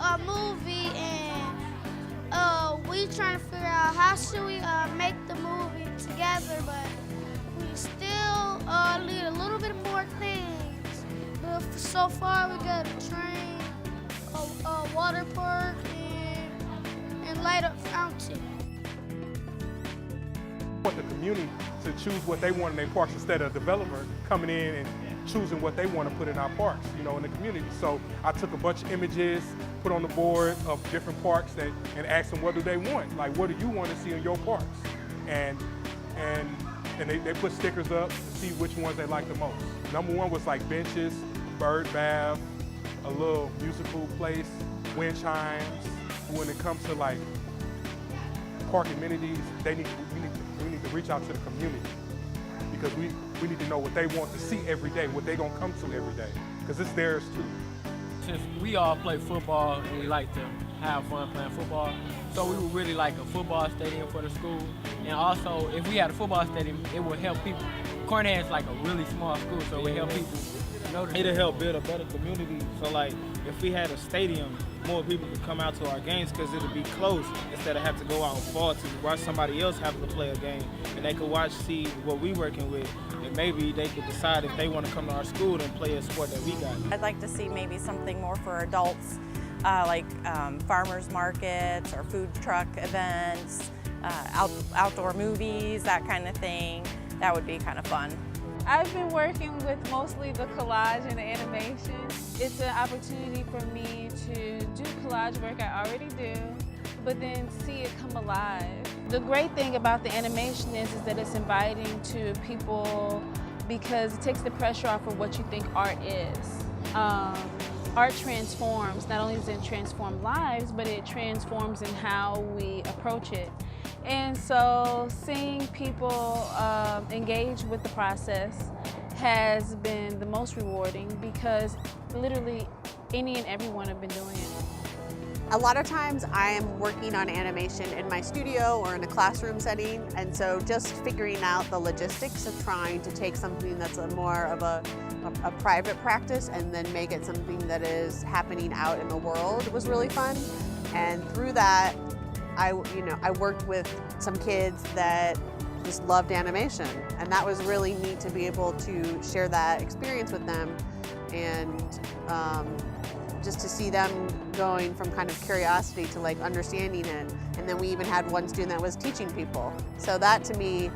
a movie, and we trying to figure out how should we make the movie together, but we still need a little bit more things. But so far, we got a train, a water park, and light up fountain. I want the community to choose what they want in their parks instead of a developer coming in and choosing what they want to put in our parks, you know, in the community. So I took a bunch of images, put on the board of different parks and asked them what do they want? Like, what do you want to see in your parks? And they put stickers up to see which ones they like the most. Number one was like benches, bird bath, a little musical place, wind chimes. When it comes to like park amenities, we need to reach out to the community because we need to know what they want to see every day, what they're gonna come to every day, because it's theirs too. Since we all play football and we like to have fun playing football, so we would really like a football stadium for the school. And also, if we had a football stadium, it would help people. Cornhead's like a really small school, so it would help people notice. It'll help build a better community. So like, if we had a stadium, more people could come out to our games because it'll be close instead of have to go out far to watch somebody else having to play a game. And they could see what we working with, and maybe they could decide if they want to come to our school and play a sport that we got. I'd like to see maybe something more for adults, like farmers markets or food truck events, outdoor movies, that kind of thing. That would be kind of fun. I've been working with mostly the collage and the animation. It's an opportunity for me to do collage work I already do, but then see it come alive. The great thing about the animation is that it's inviting to people because it takes the pressure off of what you think art is. Art transforms. Not only does it transform lives, but it transforms in how we approach it. And so seeing people engage with the process has been the most rewarding because literally any and everyone have been doing it. A lot of times I am working on animation in my studio or in a classroom setting, and so just figuring out the logistics of trying to take something that's more of a private practice and then make it something that is happening out in the world was really fun. And through that, I worked with some kids that just loved animation, and that was really neat to be able to share that experience with them, and just to see them going from kind of curiosity to like understanding it. And then we even had one student that was teaching people. So that to me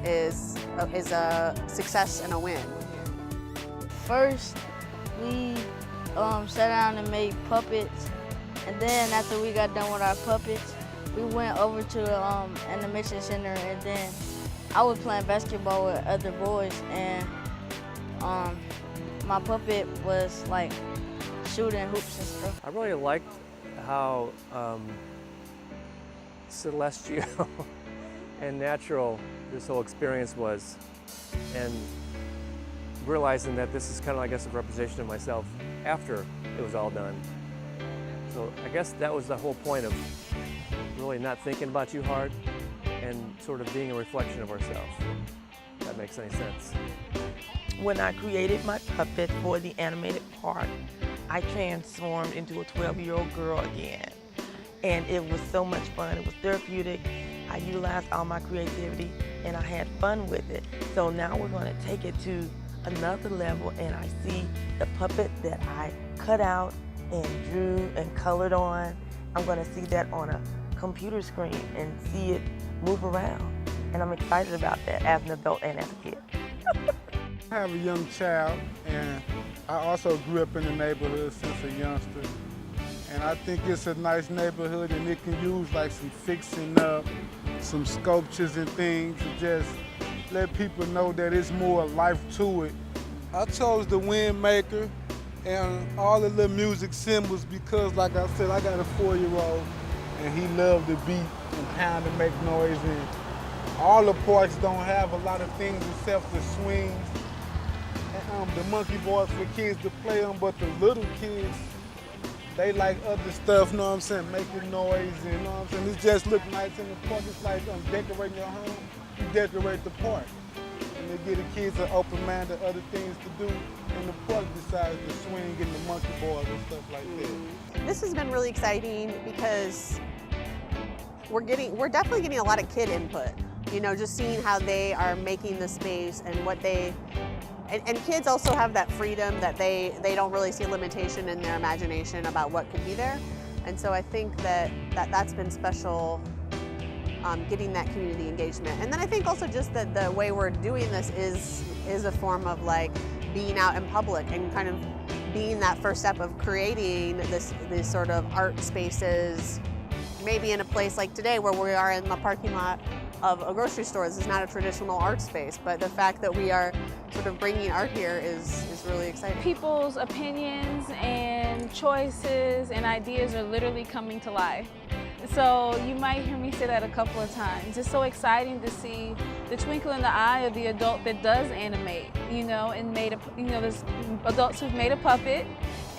is a success and a win. First, we sat down and made puppets, and then after we got done with our puppets, we went over to the animation center, and then I was playing basketball with other boys, and my puppet was like shooting hoops and stuff. I really liked how celestial and natural this whole experience was, and realizing that this is kind of, I guess, a representation of myself after it was all done. So I guess that was the whole point of really not thinking about too hard and sort of being a reflection of ourselves, if that makes any sense. When I created my puppet for the animated part, I transformed into a 12-year-old girl again. And it was so much fun. It was therapeutic. I utilized all my creativity and I had fun with it. So now we're going to take it to another level, and I see the puppet that I cut out and drew and colored on. I'm going to see that on a computer screen and see it move around. And I'm excited about that as an adult and as a kid. I have a young child, and I also grew up in the neighborhood since a youngster. And I think it's a nice neighborhood, and it can use like some fixing up, some sculptures and things to just let people know that it's more life to it. I chose the wind maker and all the little music symbols because, like I said, I got a 4-year-old, and he loved the beat and pound and make noise. And all the parks don't have a lot of things except the swings and the monkey bars for kids to play on, but the little kids, they like other stuff, you know what I'm saying, making noise, and you know what I'm saying, it just look nice in the park. It's like decorating your home, you decorate the park. You and to give the kids an open mind to other things to do in the park besides the swing and the monkey bars and stuff like that. This has been really exciting because we're definitely getting a lot of kid input. You know, just seeing how they are making the space and what they, and kids also have that freedom that they don't really see a limitation in their imagination about what could be there. And so I think that's been special, getting that community engagement. And then I think also just that the way we're doing this is a form of like being out in public and kind of being that first step of creating these sort of art spaces, maybe in a place like today where we are in the parking lot of a grocery store. This is not a traditional art space, but the fact that we are sort of bringing art here is really exciting. People's opinions and choices and ideas are literally coming to life. So you might hear me say that a couple of times. It's so exciting to see the twinkle in the eye of the adult that does animate, you know, and there's adults who've made a puppet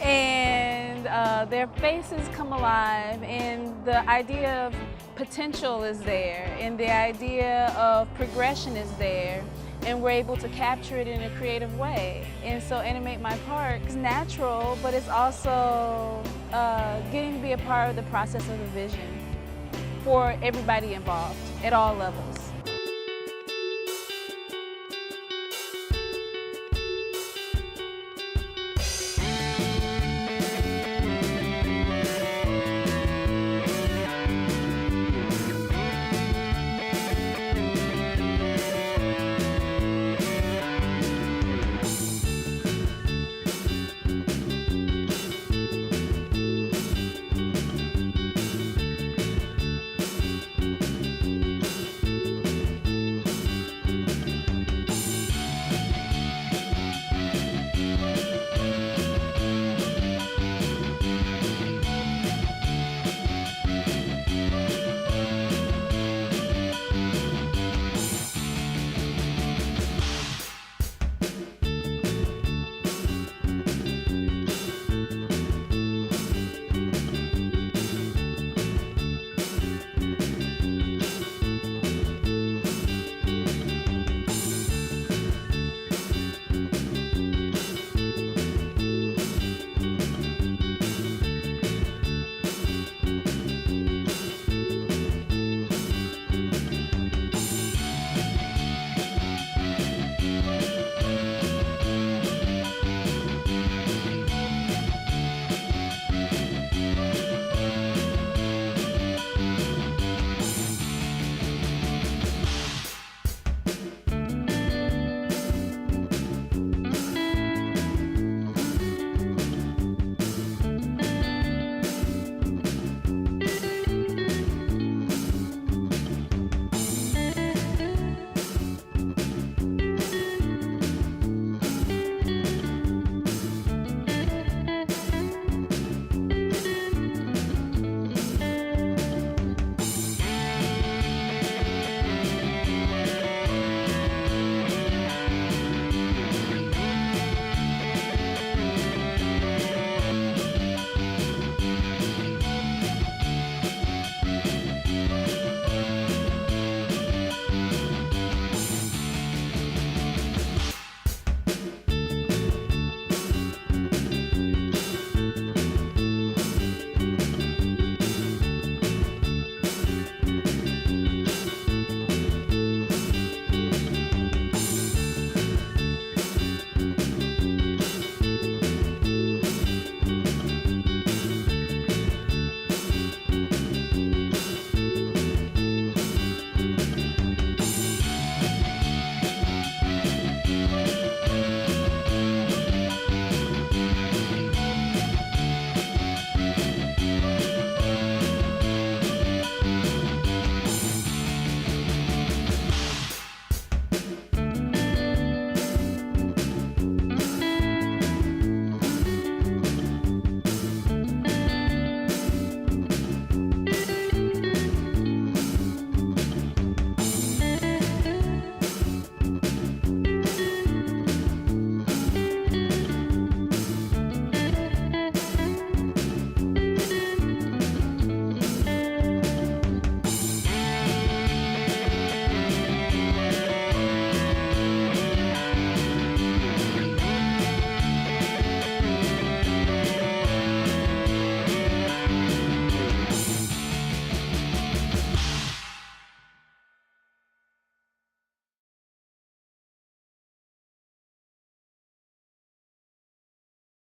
and their faces come alive and the idea of potential is there and the idea of progression is there, and we're able to capture it in a creative way. And so Animate My Park is natural, but it's also getting to be a part of the process of the vision for everybody involved at all levels.